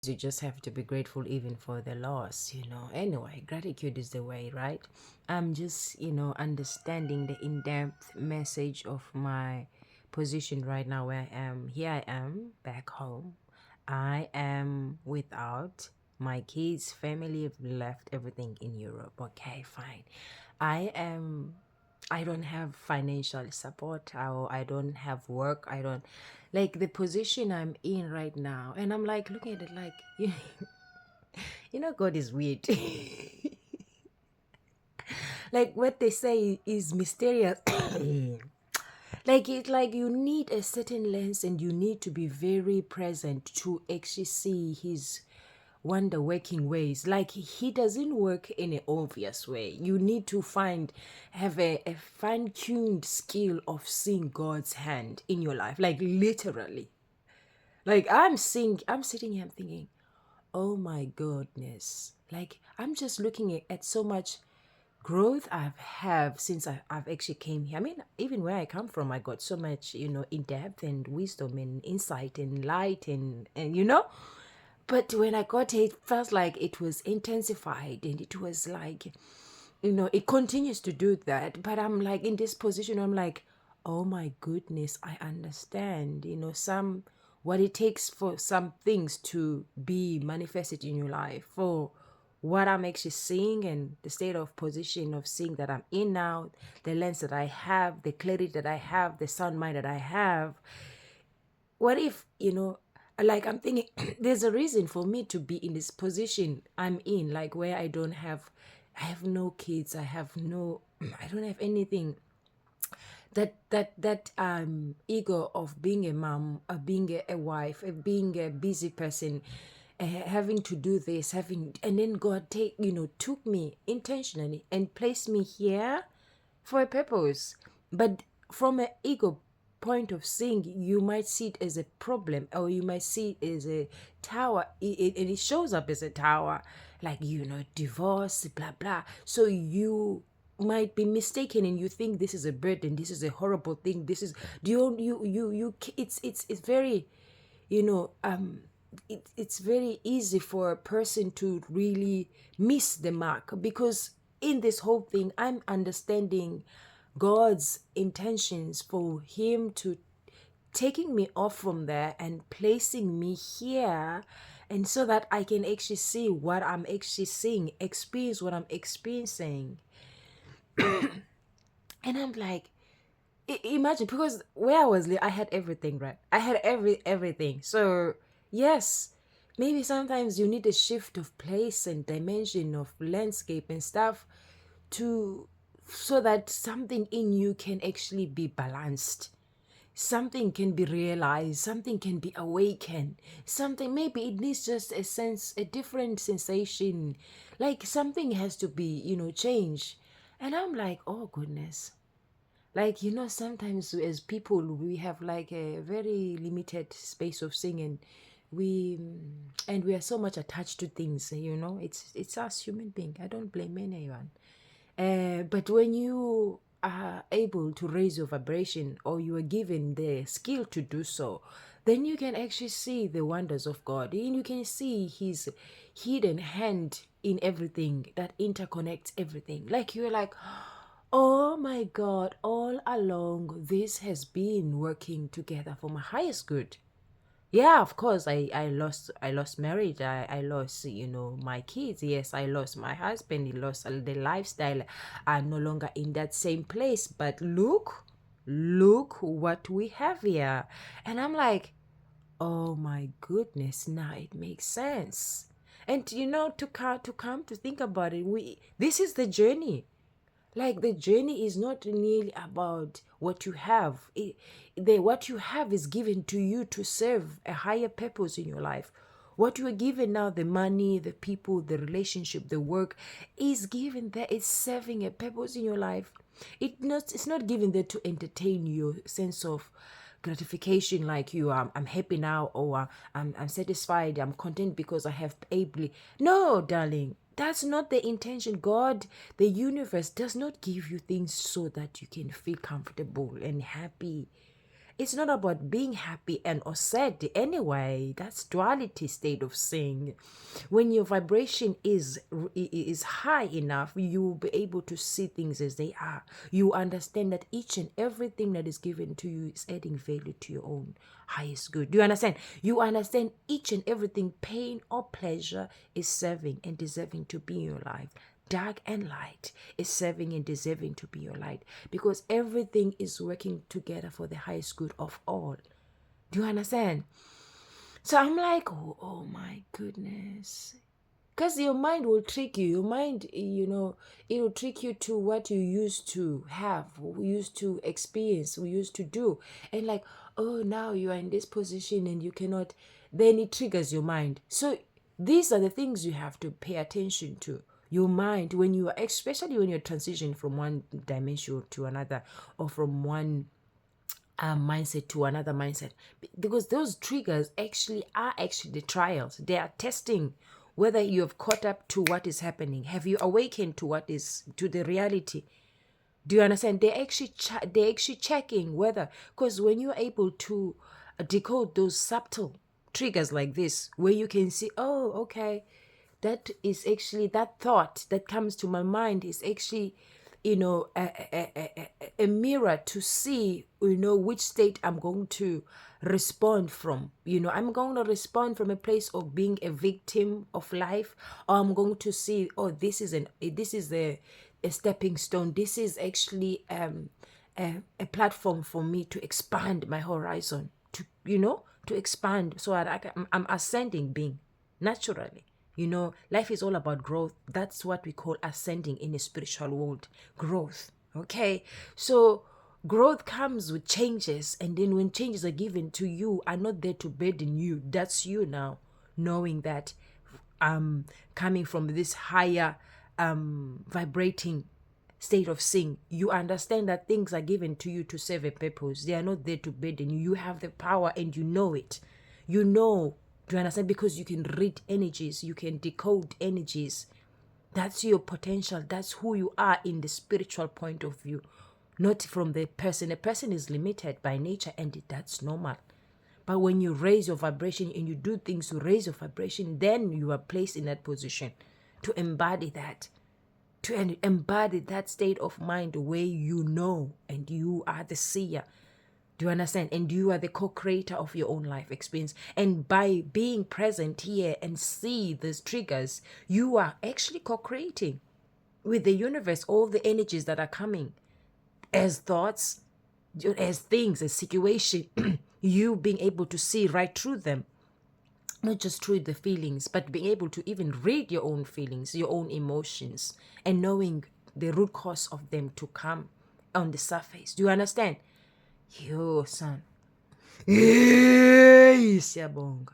You just have to be grateful even for the loss, Anyway, gratitude is the way, right? I'm just, understanding the in-depth message of my position right now where I am. Here I am back home. I am without my kids, family have left everything in Europe. Okay, fine. I don't have financial support. I don't have work. I don't like the position I'm in right now. And I'm like looking at it like, God is weird. Like what they say is mysterious. Like you need a certain lens and you need to be very present to actually see his wonder working ways. Like he doesn't work in an obvious way. You need to have a fine-tuned skill of seeing God's hand in your life, like literally. Like I'm sitting here, I'm thinking, oh my goodness. Like I'm just looking at so much growth I've have since I've actually came here. I mean, even where I come from, I got so much, in depth and wisdom and insight and light and. But when I got here, it felt like it was intensified and it was like, it continues to do that. But I'm like in this position, I'm like, oh my goodness, I understand, what it takes for some things to be manifested in your life, for what I'm actually seeing and the state of position of seeing that I'm in now, the lens that I have, the clarity that I have, the sound mind that I have. What if, like I'm thinking there's a reason for me to be in this position I'm in, like where I have no kids, I don't have anything. That ego of being a mom, being a wife, being a busy person, having to do this, and then God took me intentionally and placed me here for a purpose. But from an ego point of seeing, you might see it as a problem, or you might see it as a tower. And it shows up as a tower, like divorce, blah blah. So you might be mistaken and you think this is a burden, this is a horrible thing, this is it's very you know it's very easy for a person to really miss the mark, because in this whole thing I'm understanding God's intentions for him to taking me off from there and placing me here, and so that I can actually see what I'm actually seeing, experience what I'm experiencing. And I'm like, imagine, because where I was I had everything, right? I had everything. So yes, maybe sometimes you need a shift of place and dimension of landscape and stuff to so that something in you can actually be balanced, something can be realized, something can be awakened, something, maybe it needs just a different sensation, like something has to be changed. And I'm like, oh goodness. Like, sometimes as people, we have like a very limited space of seeing, we and we are so much attached to things, it's us human being. I don't blame anyone. But when you are able to raise your vibration, or you are given the skill to do so, then you can actually see the wonders of God, and you can see his hidden hand in everything that interconnects everything. Like you're like, oh my God, all along this has been working together for my highest good. Yeah, of course, I lost marriage. I lost, my kids. Yes, I lost my husband. He lost the lifestyle. I'm no longer in that same place. But look what we have here. And I'm like, oh my goodness, now it makes sense. And to come to think about it, we this is the journey. Like the journey is not nearly about what you have. What you have is given to you to serve a higher purpose in your life. What you are given now, the money, the people, the relationship, the work, is given there. It's serving a purpose in your life. It's not given there to entertain your sense of gratification, like I'm happy now, or I'm satisfied, I'm content because I have ably. No, darling, that's not the intention. God, the universe, does not give you things so that you can feel comfortable and happy. It's not about being happy and or sad anyway. That's duality state of seeing. When your vibration is high enough, you will be able to see things as they are. You understand that each and everything that is given to you is adding value to your own highest good. Do you understand? You understand each and everything, pain or pleasure, is serving and deserving to be in your life. Dark and light is serving and deserving to be your light, because everything is working together for the highest good of all. Do you understand? So I'm like, oh my goodness. Because your mind will trick you. Your mind, it will trick you to what you used to have, we used to experience, we used to do. And like, oh, now you are in this position and you cannot, then it triggers your mind. So these are the things you have to pay attention to. Your mind, when you are, especially when you're transitioning from one dimension to another, or from one mindset to another mindset, because those triggers are actually the trials. They are testing whether you have caught up to what is happening. Have you awakened to what is, to the reality? Do you understand? They're actually checking whether, because when you're able to decode those subtle triggers like this, where you can see, oh, okay, that is actually, that thought that comes to my mind is actually, a mirror to see, which state I'm going to respond from. I'm going to respond from a place of being a victim of life, or I'm going to see, oh, this is a stepping stone. This is actually a platform for me to expand my horizon, to expand, so that I'm ascending being naturally. Life is all about growth. That's what we call ascending in the spiritual world. Growth. Okay. So growth comes with changes. And then when changes are given to you, are not there to burden you. That's you now, knowing that coming from this higher vibrating state of seeing, you understand that things are given to you to serve a purpose. They are not there to burden you. You have the power and you know it. Do you understand? Because you can read energies, you can decode energies. That's your potential. That's who you are in the spiritual point of view, not from the person. A person is limited by nature, and that's normal. But when you raise your vibration and you do things to raise your vibration, then you are placed in that position to embody that, state of mind where you know and you are the seer. Do you understand? And you are the co-creator of your own life experience. And by being present here and see these triggers, you are actually co-creating with the universe all the energies that are coming as thoughts, as things, as situation. You being able to see right through them, not just through the feelings, but being able to even read your own feelings, your own emotions, and knowing the root cause of them to come on the surface. Do you understand? Yo, son. Hey, siyabonga.